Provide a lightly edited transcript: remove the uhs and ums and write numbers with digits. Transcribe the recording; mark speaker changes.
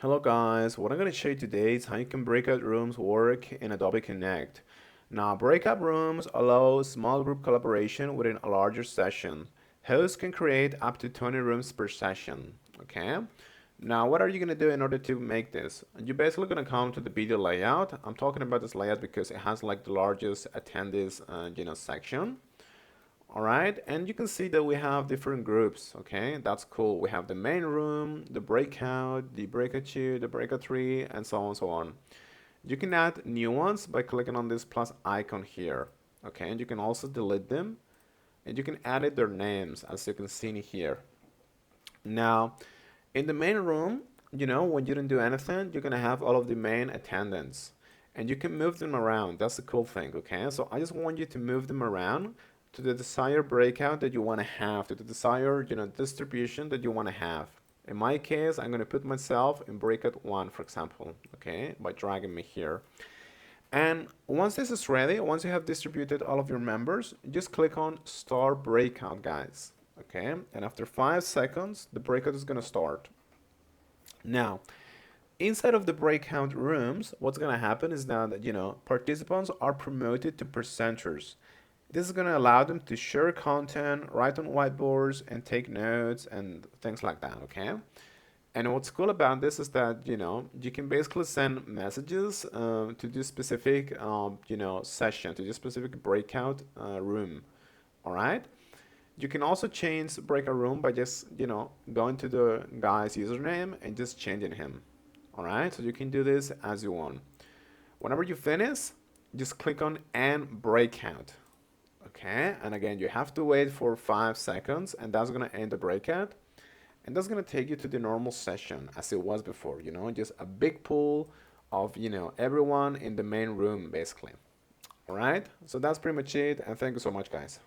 Speaker 1: Hello guys, what I'm going to show you today is how you can breakout rooms work in Adobe Connect. Now, breakout rooms allow small group collaboration within a larger session. Hosts can create up to 20 rooms per session, okay? Now, what are you going to do in order to make this? You're basically going to come to the video layout. I'm talking about this layout because it has like the largest attendees, section. All right, and you can see that we have different groups. Okay, that's cool. We have the main room, the breakout 2, the breakout 3, and so on and so on. You can add new ones by clicking on this plus icon here. Okay, and you can also delete them, and you can edit their names as you can see here. Now, in the main room, when you don't do anything, you're gonna have all of the main attendants, and you can move them around. That's the cool thing, okay? So I just want you to move them around to the desired breakout that you want to have, to the desired, distribution that you want to have. In my case, I'm gonna put myself in breakout 1, for example, okay, by dragging me here. And once this is ready, once you have distributed all of your members, just click on Start Breakout, guys. Okay, and after 5 seconds, the breakout is gonna start. Now, inside of the breakout rooms, what's gonna happen is that, participants are promoted to presenters. This is gonna allow them to share content, write on whiteboards, and take notes and things like that, okay? And what's cool about this is that, you can basically send messages to this specific, session, to this specific breakout room, all right? You can also change breakout room by just, going to the guy's username and just changing him, all right? So you can do this as you want. Whenever you finish, just click on End Breakout, okay? And again, you have to wait for 5 seconds, and that's gonna end the breakout. And that's going to take you to the normal session as it was before, just a big pool of, everyone in the main room, basically. All right, so that's pretty much it, and thank you so much, guys.